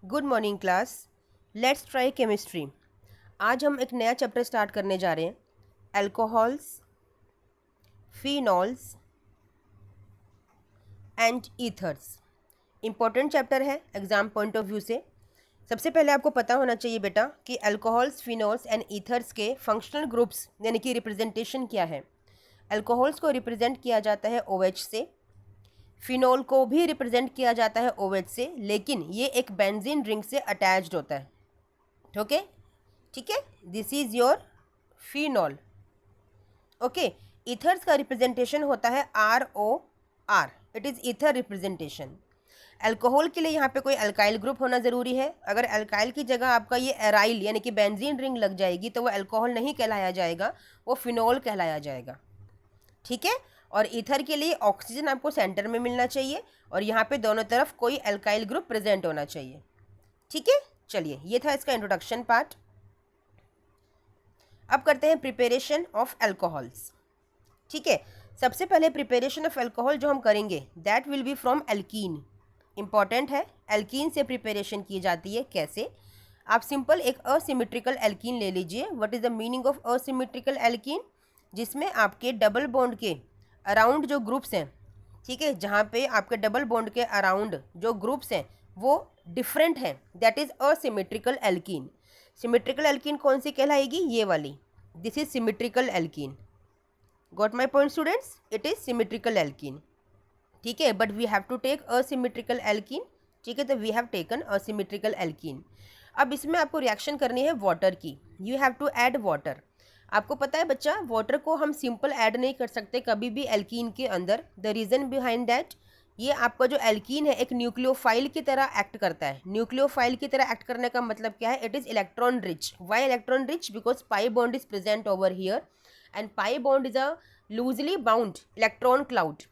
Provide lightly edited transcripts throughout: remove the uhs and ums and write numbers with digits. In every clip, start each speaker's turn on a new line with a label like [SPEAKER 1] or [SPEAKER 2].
[SPEAKER 1] Good morning class. Let's try chemistry. आज हम एक नया चैप्टर स्टार्ट करने जा रहे हैं, alcohols, phenols and ethers. Important chapter है एग्जाम पॉइंट ऑफ व्यू से। सबसे पहले आपको पता होना चाहिए बेटा कि अल्कोहल्स, फिनॉल्स एंड ईथर्स के फंक्शनल ग्रुप्स यानी कि रिप्रेजेंटेशन क्या है। अल्कोहल्स को रिप्रेजेंट किया जाता है OH से, फिनॉल को भी रिप्रेजेंट किया जाता है OH से, लेकिन ये एक बेंजीन रिंग से अटैच्ड होता है। ओके, ठीक है, this is your phenol. Okay, ethers का रिप्रेजेंटेशन होता है ROR, it is ether representation. Alcohol के लिए यहाँ पे कोई अल्काइल ग्रुप होना ज़रूरी है। अगर अल्काइल की जगह आपका ये एराइल यानी कि बेंजीन रिंग लग जाएगी तो वो अल्कोहल नहीं कहलाया जाएगा, वो फिनॉल कहलाया जाएगा। ठीक है, और ईथर के लिए ऑक्सीजन आपको सेंटर में मिलना चाहिए और यहाँ पे दोनों तरफ कोई अल्काइल ग्रुप प्रेजेंट होना चाहिए। ठीक है, चलिए ये था इसका इंट्रोडक्शन पार्ट। अब करते हैं प्रिपरेशन ऑफ अल्कोहल्स। ठीक है, सबसे पहले प्रिपरेशन ऑफ अल्कोहल जो हम करेंगे that will be from alkene. Important है, एल्कीन से प्रिपरेशन की जाती है। कैसे? आप सिंपल एक असिमेट्रिकल एल्कीन ले लीजिए। What is the meaning of asymmetrical alkene? जिसमें आपके डबल बॉन्ड के अराउंड जो ग्रुप्स हैं, ठीक है, जहाँ पे आपके डबल बॉन्ड के अराउंड जो ग्रुप्स हैं वो डिफरेंट हैं, that is asymmetrical alkene. Symmetrical alkene कौन सी कहलाएगी? ये वाली, this is symmetrical alkene. Got my point students? It is symmetrical alkene. ठीक है, but we have to take asymmetrical alkene. ठीक है, तो we have taken asymmetrical alkene. अब इसमें आपको रिएक्शन करनी है वाटर की। You have to add water. आपको पता है बच्चा, वाटर को हम सिंपल ऐड नहीं कर सकते कभी भी एल्कीन के अंदर। द रीज़न बिहाइंड दैट, ये आपका जो एल्कीन है एक न्यूक्लियोफाइल की तरह एक्ट करता है। न्यूक्लियोफाइल की तरह एक्ट करने का मतलब क्या है? It is electron rich. Why electron rich? Because pi bond is present over here and pi bond is a loosely bound electron cloud.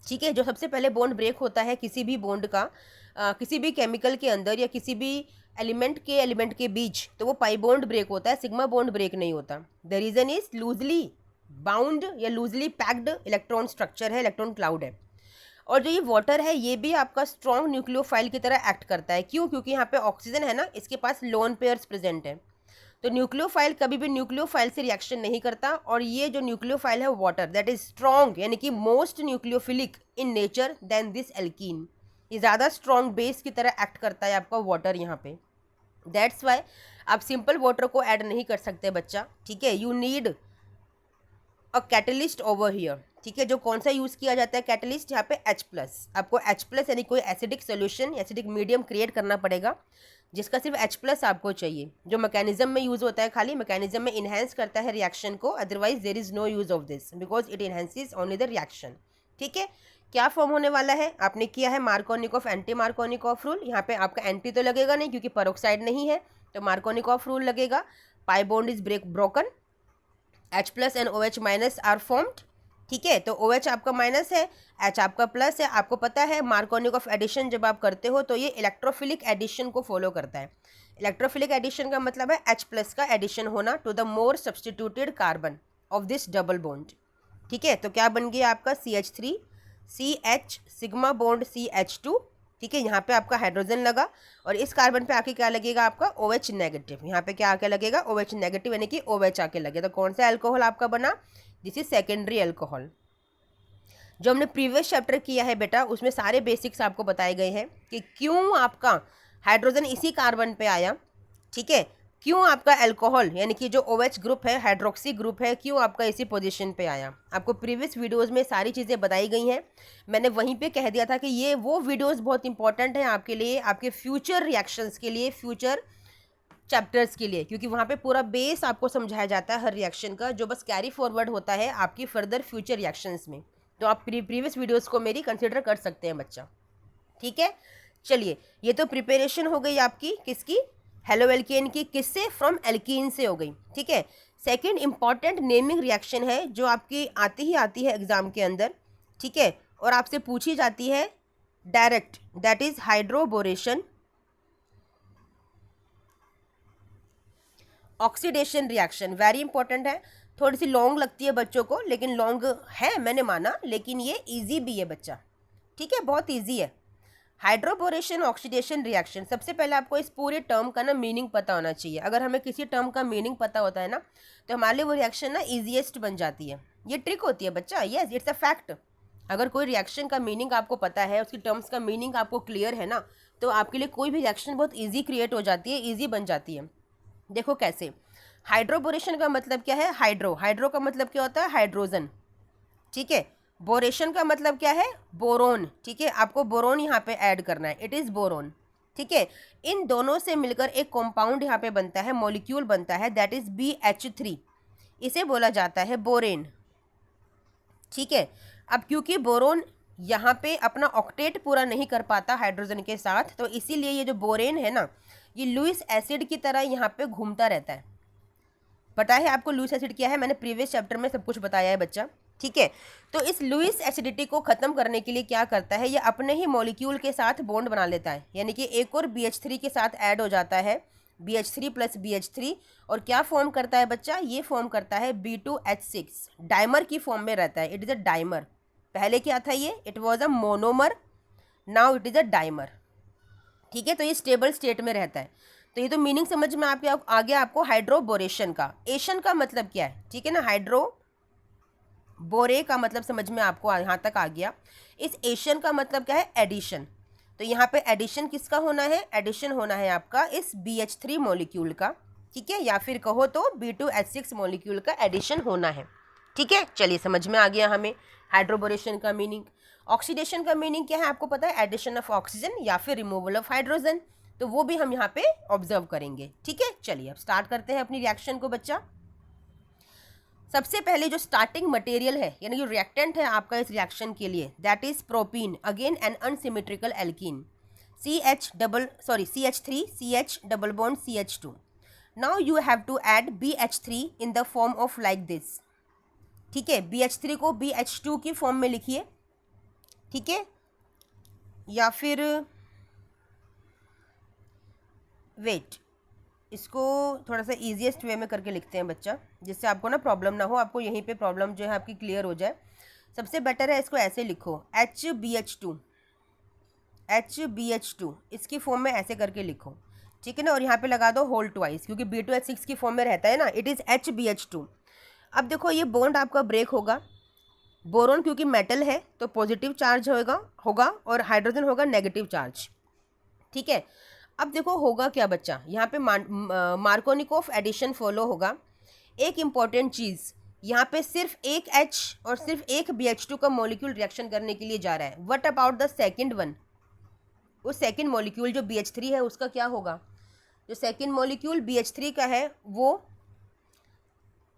[SPEAKER 1] ठीक है, जो सबसे पहले बॉन्ड ब्रेक होता है किसी भी बॉन्ड का, किसी भी केमिकल के अंदर या किसी भी एलिमेंट के बीच, तो वो पाई बॉन्ड ब्रेक होता है, सिग्मा बॉन्ड ब्रेक नहीं होता। The reason is loosely bound या लूजली पैक्ड इलेक्ट्रॉन स्ट्रक्चर है, इलेक्ट्रॉन क्लाउड है। और जो ये वाटर है ये भी आपका स्ट्रॉन्ग न्यूक्लियोफाइल की तरह एक्ट करता है। क्यों? क्योंकि यहाँ पे ऑक्सीजन है ना, इसके पास लोन पेयर्स प्रेजेंट है। तो न्यूक्लियोफाइल कभी भी न्यूक्लियोफाइल से रिएक्शन नहीं करता। और ये जो न्यूक्लियोफाइल है वाटर, दैट इज स्ट्रॉन्ग यानी कि most nucleophilic in nature than this alkene. ये ज़्यादा स्ट्रॉन्ग बेस की तरह एक्ट करता है आपका वाटर यहाँ पे। दैट्स वाई आप सिंपल वाटर को ऐड नहीं कर सकते बच्चा। ठीक है, you need a catalyst over here. ठीक है, जो कौन सा यूज़ किया जाता है कैटलिस्ट? यहाँ पे H+। आपको H+ यानी कोई acidic solution, acidic medium create करना पड़ेगा जिसका सिर्फ H+ आपको चाहिए। जो मैकेनिज्म में यूज़ होता है, खाली मैकेनिज्म में इन्हेंस करता है रिएक्शन को, otherwise there is no use of this because it enhances only the reaction. ठीक है, क्या फॉर्म होने वाला है? आपने किया है मार्कोनिकॉफ एंटी मार्कोनिकॉफ रूल। यहाँ पे आपका एंटी तो लगेगा नहीं क्योंकि पेरोक्साइड नहीं है, तो मार्कोनिकॉफ रूल लगेगा। Pi bond is broken, H+ and OH- are formed. ठीक है, तो OH आपका माइनस है, H आपका प्लस है। आपको पता है मार्कोनिकॉफ एडिशन जब आप करते हो तो ये इलेक्ट्रोफिलिक एडिशन को फॉलो करता है। इलेक्ट्रोफिलिक एडिशन का मतलब है H+ का एडिशन होना to the more substituted carbon of this double bond. ठीक है, तो क्या बन गया आपका CH3 CH sigma bond CH2। ठीक है, यहाँ पे आपका हाइड्रोजन लगा और इस कार्बन पे आके क्या लगेगा आपका OH-। यहाँ पे क्या आके लगेगा? OH- यानी कि OH आके लगे। तो कौन सा अल्कोहल आपका बना? This is secondary alcohol. जो हमने प्रीवियस चैप्टर किया है बेटा, उसमें सारे बेसिक्स आपको बताए गए हैं कि क्यों आपका हाइड्रोजन इसी कार्बन पे आया। ठीक है, क्यों आपका अल्कोहल यानी कि जो OH ग्रुप है, हाइड्रोक्सी ग्रुप है, क्यों आपका इसी पोजीशन पे आया। आपको प्रीवियस वीडियोस में सारी चीज़ें बताई गई हैं। मैंने वहीं पे कह दिया था कि ये वो वीडियोस बहुत इंपॉर्टेंट हैं आपके लिए, आपके फ्यूचर रिएक्शंस के लिए, फ्यूचर चैप्टर्स के लिए, क्योंकि वहाँ पे पूरा बेस आपको समझाया जाता है हर रिएक्शन का, जो बस कैरी फॉरवर्ड होता है आपकी फर्दर फ्यूचर रिएक्शंस में। तो आप प्रीवियस वीडियोस को मेरी कंसिडर कर सकते हैं बच्चा। ठीक है, चलिए ये तो प्रिपरेशन हो गई आपकी किसकी? हेलो एल्केन की। किससे? फ्रॉम एल्कीन से हो गई। ठीक है, सेकेंड इंपॉर्टेंट नेमिंग रिएक्शन है जो आपकी आती है एग्जाम के अंदर। ठीक है, और आपसे पूछी जाती है direct, that is hydroboration oxidation reaction. Very important है, थोड़ी सी लॉन्ग लगती है बच्चों को, लेकिन लॉन्ग है मैंने माना, लेकिन ये इजी भी है बच्चा। ठीक है, बहुत इजी है। हाइड्रोबोरेशन ऑक्सीडेशन रिएक्शन, सबसे पहले आपको इस पूरे टर्म का ना मीनिंग पता होना चाहिए। अगर हमें किसी टर्म का मीनिंग पता होता है ना तो हमारे लिए वो रिएक्शन ना ईजीएस्ट बन जाती है। ये ट्रिक होती है बच्चा, यस इट्स अ फैक्ट। अगर कोई रिएक्शन का मीनिंग आपको पता है, उसकी टर्म्स का मीनिंग आपको क्लियर है ना, तो आपके लिए कोई भी रिएक्शन बहुत ईजी क्रिएट हो जाती है, ईजी बन जाती है। देखो कैसे, हाइड्रोबोरेशन का मतलब क्या है, हाइड्रो, हाइड्रो का मतलब क्या होता है, हाइड्रोजन, ठीक है। बोरेशन का मतलब क्या है, बोरोन, ठीक है। आपको बोरोन यहाँ पे ऐड करना है, इट इज़ बोरोन, ठीक है। इन दोनों से मिलकर एक कॉम्पाउंड यहाँ पे बनता है, मॉलिक्यूल बनता है, दैट इज BH3, इसे बोला जाता है बोरेन, ठीक है। अब क्योंकि बोरोन यहाँ पे अपना ऑक्टेट पूरा नहीं कर पाता हाइड्रोजन के साथ, तो इसीलिए ये जो बोरेन है ना, ये लुइस एसिड की तरह यहाँ पे घूमता रहता है। पता है आपको लुइस एसिड क्या है, मैंने प्रीवियस चैप्टर में सब कुछ बताया है बच्चा, ठीक है। तो इस लुइस एसिडिटी को खत्म करने के लिए क्या करता है, ये अपने ही मॉलिक्यूल के साथ बॉन्ड बना लेता है, यानी कि एक और BH3 के साथ ऐड हो जाता है, BH3 + BH3, और क्या फॉर्म करता है बच्चा, ये फॉर्म करता है B2H6, डाइमर की फॉर्म में रहता है, इट इज़ अ डाइमर। पहले क्या था ये, it was a monomer, now it is a dimer, ठीक है। तो ये स्टेबल स्टेट में रहता है। तो ये तो मीनिंग समझ में आ गया आपको हाइड्रोबोरेशन का। एशन का मतलब क्या है, ठीक है ना, हाइड्रो बोरे का मतलब समझ में आपको यहाँ तक आ गया। इस एशन का मतलब क्या है, एडिशन। तो यहाँ पे एडिशन किसका होना है, एडिशन होना है आपका इस BH3 मॉलिक्यूल का, ठीक है, या फिर कहो तो B2H6 मॉलिक्यूल का एडिशन होना है, ठीक है। चलिए समझ में आ गया हमें हाइड्रोबोरेशन का मीनिंग। ऑक्सीडेशन का मीनिंग क्या है आपको पता है, एडिशन ऑफ ऑक्सीजन या फिर रिमूवल ऑफ हाइड्रोजन, तो वो भी हम यहाँ पे ऑब्जर्व करेंगे, ठीक है। चलिए अब स्टार्ट करते हैं अपनी रिएक्शन को बच्चा। सबसे पहले जो स्टार्टिंग मटेरियल है, यानी जो रिएक्टेंट है आपका इस रिएक्शन के लिए, that is propene, again an unsymmetrical alkene, CH3 CH double bond CH2। Now you have to add BH3 in the form of like this, ठीक है। BH3 को BH2 की फॉर्म में लिखिए, ठीक है, या फिर वेट, इसको थोड़ा सा ईजीएस्ट वे में करके लिखते हैं बच्चा, जिससे आपको ना प्रॉब्लम ना हो, आपको यहीं पे प्रॉब्लम जो है आपकी क्लियर हो जाए। सबसे बेटर है इसको ऐसे लिखो, HBH2 इसकी फॉर्म में ऐसे करके लिखो, ठीक है ना, और यहाँ पे लगा दो होल ट्वाइस, क्योंकि B2H6 की फॉर्म में रहता है ना, इट इज़ HBH2। अब देखो ये बॉन्ड आपका ब्रेक होगा, बोरोन क्योंकि मेटल है तो पॉजिटिव चार्ज होगा और हाइड्रोजन होगा नेगेटिव चार्ज, ठीक है। अब देखो होगा क्या बच्चा, यहाँ पे मार्कोनिकोफ एडिशन फॉलो होगा। एक इम्पॉर्टेंट चीज़, यहाँ पे सिर्फ एक H और सिर्फ एक BH2 का मॉलिक्यूल रिएक्शन करने के लिए जा रहा है। What about the second one, उस सेकंड मॉलिक्यूल जो BH3 है उसका क्या होगा, जो सेकंड मॉलिक्यूल BH3 का है वो,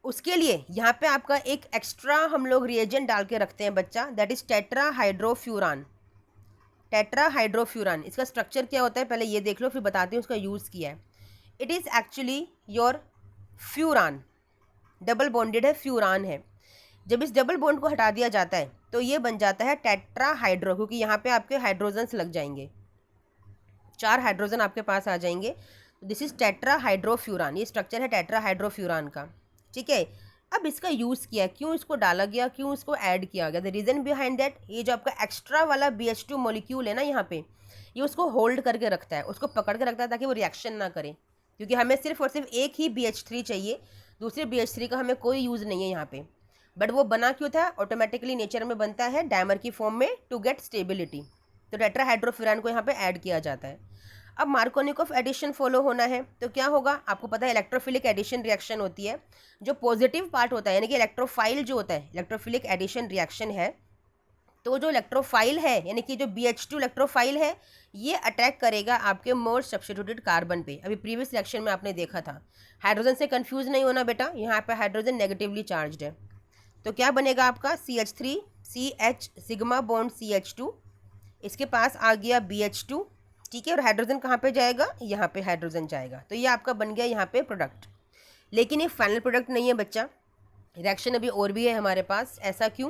[SPEAKER 1] उसके लिए यहाँ पे आपका एक एक्स्ट्रा हम लोग रिएजेंट डाल के रखते हैं बच्चा, दैट इज टेट्राहाइड्रोफ्यूरान। टेट्राहाइड्रोफ्यूरान इसका स्ट्रक्चर क्या होता है पहले ये देख लो, फिर बताती हूँ उसका यूज़ किया है। It is actually your furan, double bonded है, फ्यूरान है। जब इस डबल बॉन्ड को हटा दिया जाता है तो ये बन जाता है टेट्राहाइड्रो, क्योंकि यहाँ पे आपके हाइड्रोजन्स लग जाएंगे, 4 हाइड्रोजन आपके पास आ जाएंगे। दिस इज टेट्राहाइड्रोफ्यूरान, ये स्ट्रक्चर है टेट्राहाइड्रोफ्यूरान का, ठीक है। अब इसका यूज़ किया, क्यों इसको डाला गया, क्यों इसको ऐड किया गया, द रीज़न बिहाइंड दैट, ये जो आपका एक्स्ट्रा वाला BH2 मॉलिक्यूल है ना यहाँ पे, ये उसको होल्ड करके रखता है, उसको पकड़ के रखता है ताकि वो रिएक्शन ना करे, क्योंकि हमें सिर्फ और सिर्फ एक ही BH3 चाहिए, दूसरे BH3 का हमें कोई यूज़ नहीं है यहाँ पे। बट वो बना क्यों था, ऑटोमेटिकली नेचर में बनता है डायमर की फॉर्म में टू गेट स्टेबिलिटी, तो टेट्राहाइड्रोफ्यूरान को यहाँ पे ऐड किया जाता है। अब मार्कोनिकोफ एडिशन फॉलो होना है तो क्या होगा आपको पता है, इलेक्ट्रोफिलिक एडिशन रिएक्शन होती है। जो पॉजिटिव पार्ट होता है यानी कि इलेक्ट्रोफाइल जो होता है, इलेक्ट्रोफिलिक एडिशन रिएक्शन है, तो जो इलेक्ट्रोफाइल है यानी कि जो BH2 इलेक्ट्रोफाइल है, ये अटैक करेगा आपके मोर सब्स्टिट्यूटेड कार्बन पे। अभी प्रीवियस रिएक्शन में आपने देखा था, हाइड्रोजन से कंफ्यूज नहीं होना बेटा, यहाँ पे हाइड्रोजन नेगेटिवली चार्ज है, तो क्या बनेगा आपका CH3 CH sigma bond CH2, इसके पास आ गया BH2, ठीक है, और हाइड्रोजन कहाँ पे जाएगा, यहाँ पे हाइड्रोजन जाएगा, तो ये आपका बन गया यहाँ पे प्रोडक्ट। लेकिन ये फाइनल प्रोडक्ट नहीं है बच्चा, रिएक्शन अभी और भी है हमारे पास। ऐसा क्यों,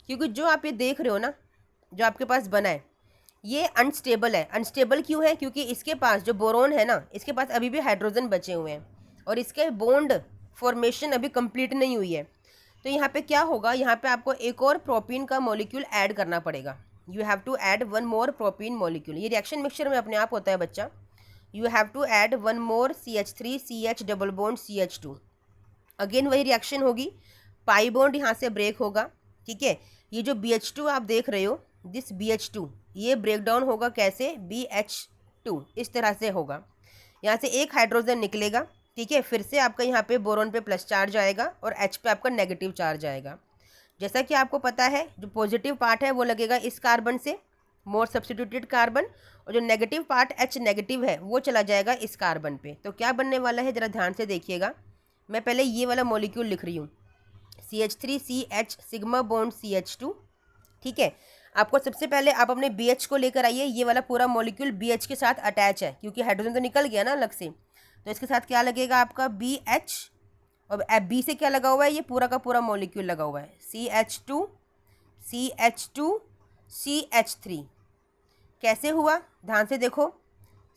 [SPEAKER 1] क्योंकि जो आप ये देख रहे हो ना, जो आपके पास बना है ये अनस्टेबल है। अनस्टेबल क्यों है, क्योंकि इसके पास जो बोरोन है ना, इसके पास अभी भी हाइड्रोजन बचे हुए हैं और इसके बॉन्ड फॉर्मेशन अभी कंप्लीट नहीं हुई है। तो यहाँ पे क्या होगा, यहाँ पे आपको एक और प्रोपीन का मॉलिक्यूल ऐड करना पड़ेगा, you have to add one more propene molecule. ये रिएक्शन मिक्सचर में अपने आप होता है बच्चा। You have to add one more CH3 CH double bond CH2। Again वही रिएक्शन होगी, पाई बॉन्ड यहाँ से ब्रेक होगा, ठीक है। ये जो BH2 आप देख रहे हो, दिस BH2, ये ब्रेक डाउन होगा कैसे, BH2 इस तरह से होगा। यहाँ से एक हाइड्रोजन निकलेगा, ठीक है। फिर से आपका यहाँ पे बोरोन पे प्लस चार्ज आएगा और H पे आपका नेगेटिव चार्ज आएगा। जैसा कि आपको पता है, जो पॉजिटिव पार्ट है वो लगेगा इस कार्बन से, मोर सब्स्टिट्यूटेड कार्बन, और जो नेगेटिव पार्ट H नेगेटिव है वो चला जाएगा इस कार्बन पे। तो क्या बनने वाला है, ज़रा ध्यान से देखिएगा। मैं पहले ये वाला मॉलिक्यूल लिख रही हूँ, CH3CH सिग्मा बॉन्ड CH2, ठीक है। आपको सबसे पहले आप अपने BH को लेकर आइए। ये वाला पूरा मॉलिक्यूल BH के साथ अटैच है, क्योंकि हाइड्रोजन तो निकल गया ना अलग से, तो इसके साथ क्या लगेगा आपका BH, और B से क्या लगा हुआ है, ये पूरा का पूरा मॉलिक्यूल लगा हुआ है, CH2 CH2 CH3। कैसे हुआ, ध्यान से देखो,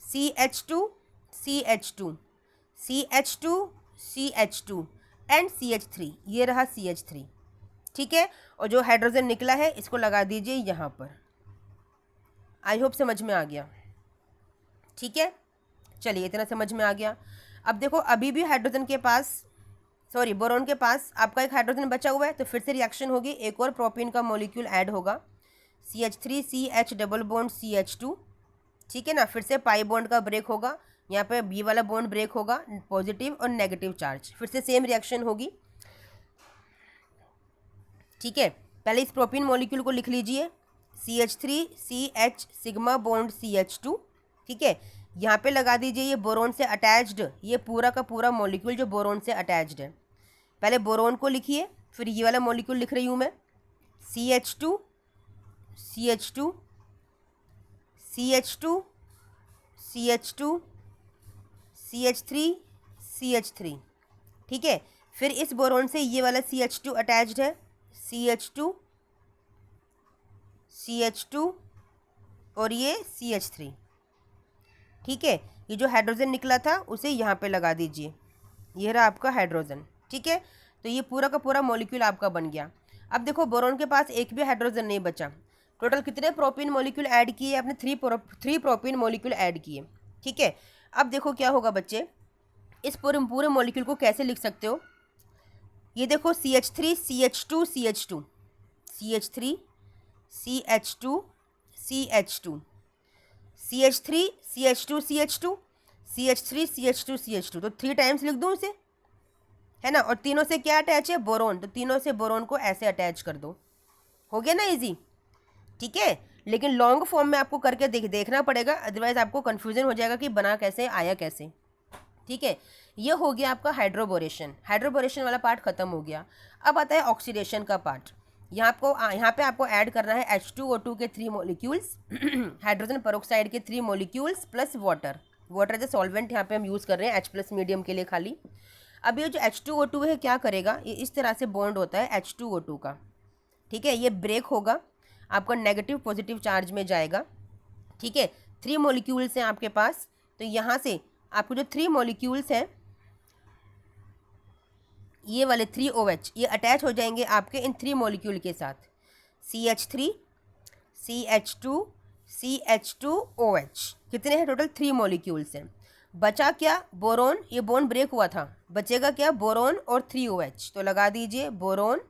[SPEAKER 1] CH2 CH2 CH2 CH2 and CH3, ये रहा CH3, ठीक है। और जो हाइड्रोजन निकला है इसको लगा दीजिए यहाँ पर। आई होप समझ में आ गया, ठीक है। चलिए, इतना समझ में आ गया। अब देखो, अभी भी हाइड्रोजन के पास, सॉरी बोरोन के पास आपका एक हाइड्रोजन बचा हुआ है, तो फिर से रिएक्शन होगी, एक और प्रोपीन का मॉलिक्यूल ऐड होगा, CH3 CH double bond CH2, ठीक है ना। फिर से पाई बॉन्ड का ब्रेक होगा, यहाँ पे बी वाला बॉन्ड ब्रेक होगा, पॉजिटिव और नेगेटिव चार्ज, फिर से सेम रिएक्शन होगी, ठीक है। पहले इस प्रोपीन मॉलिक्यूल को लिख लीजिए, CH3 CH sigma bond CH2, ठीक है। यहाँ पे लगा दीजिए ये बोरोन से अटैच्ड, ये पूरा का पूरा मॉलिक्यूल जो बोरोन से अटैच्ड है। पहले बोरोन को लिखिए, फिर ये वाला मॉलिक्यूल लिख रही हूँ मैं, CH2 CH2 CH2 CH2 CH3 CH3, ठीक है। फिर इस बोरोन से ये वाला CH2 अटैच्ड है, CH2 CH2 और ये CH3, ठीक है। ये जो हाइड्रोजन निकला था उसे यहाँ पे लगा दीजिए, ये रहा आपका हाइड्रोजन, ठीक है। तो ये पूरा का पूरा मॉलिक्यूल आपका बन गया। अब देखो, बोरोन के पास एक भी हाइड्रोजन नहीं बचा। टोटल कितने प्रोपीन मॉलिक्यूल ऐड किए आपने, थ्री प्रोपीन मॉलिक्यूल ऐड किए, ठीक है। अब देखो क्या होगा बच्चे, इस पूरे मॉलिक्यूल को कैसे लिख सकते हो, ये देखो, CH3 CH2 CH2 CH3 CH2 CH2 CH3 CH2 CH2 CH3 CH2 CH2, तो 3 टाइम्स लिख दूँ इसे, है ना। और तीनों से क्या अटैच है, बोरोन, तो तीनों से बोरोन को ऐसे अटैच कर दो, हो गया ना इजी, ठीक है। लेकिन लॉन्ग फॉर्म में आपको करके देखना पड़ेगा, अदरवाइज आपको कन्फ्यूजन हो जाएगा कि बना कैसे, आया कैसे, ठीक है। ये हो गया आपका हाइड्रोबोरेशन। हाइड्रोबोरेशन वाला पार्ट खत्म हो गया। अब आता है ऑक्सीडेशन का पार्ट। यहाँ पे आपको ऐड करना है H2O2 के 3 मॉलिक्यूल्स, हाइड्रोजन पेरोक्साइड के 3 molecules plus water. Water as a solvent यहाँ पे हम यूज़ कर रहे हैं, H+ मीडियम के लिए खाली। अब ये जो H2O2 है क्या करेगा, ये इस तरह से बॉन्ड होता है H2O2 का, ठीक है। ये ब्रेक होगा, आपका नेगेटिव पॉजिटिव चार्ज में जाएगा, ठीक है। 3 मॉलिक्यूल्स हैं आपके पास, तो यहाँ से आपको जो 3 मॉलिक्यूल्स हैं, ये वाले 3OH, ये अटैच हो जाएंगे आपके इन 3 मॉलिक्यूल के साथ, CH3 CH2 CH2OH। कितने हैं टोटल, 3 मॉलिक्यूल्स हैं। बचा क्या, बोरोन, ये बॉन्ड ब्रेक हुआ था, बचेगा क्या, बोरोन और 3OH, तो लगा दीजिए बोरोन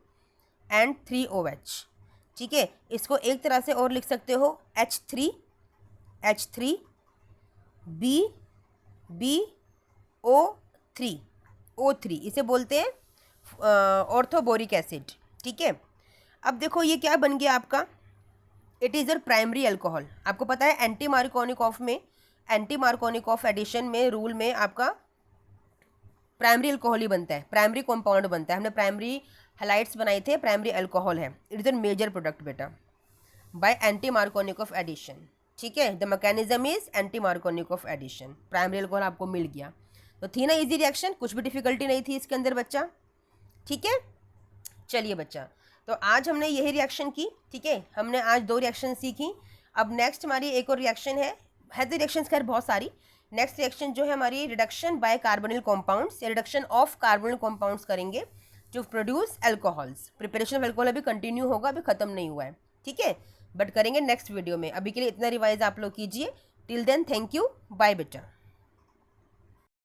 [SPEAKER 1] एंड 3OH, ठीक है। इसको एक तरह से और लिख सकते हो, H3 O3, इसे बोलते हैं ऑर्थोबोरिक एसिड, ठीक है। अब देखो ये क्या बन गया आपका, it is a primary alcohol. आपको पता है एंटी मार्कोनिकॉफ एडिशन में रूल में आपका प्राइमरी अल्कोहल ही बनता है, प्राइमरी कंपाउंड बनता है। हमने प्राइमरी हैलाइड्स बनाए थे, प्राइमरी अल्कोहल है। It is a major product बेटा बाय एंटी मार्कोनिकॉफ एडिशन, ठीक है। The mechanism is anti Markovnikov addition. Primary alcohol आपको मिल गया, तो थी ना इजी रिएक्शन, कुछ भी डिफिकल्टी नहीं थी इसके अंदर बच्चा, ठीक है। चलिए बच्चा, तो आज हमने यही रिएक्शन की, ठीक है। हमने आज 2 रिएक्शन सीखी। अब नेक्स्ट हमारी एक और रिएक्शन है तो रिएक्शंस खैर बहुत सारी। नेक्स्ट रिएक्शन जो है हमारी रिडक्शन बाय कार्बोनिल कॉम्पाउंड्स या रिडक्शन ऑफ कार्बोनिल कॉम्पाउंड्स करेंगे जो produce alcohols. Preparation of alcohol अभी कंटिन्यू होगा, अभी खत्म नहीं हुआ है, ठीक है। बट करेंगे नेक्स्ट वीडियो में। अभी के लिए इतना रिवाइज आप लोग कीजिए। Till then thank you, bye बेटा।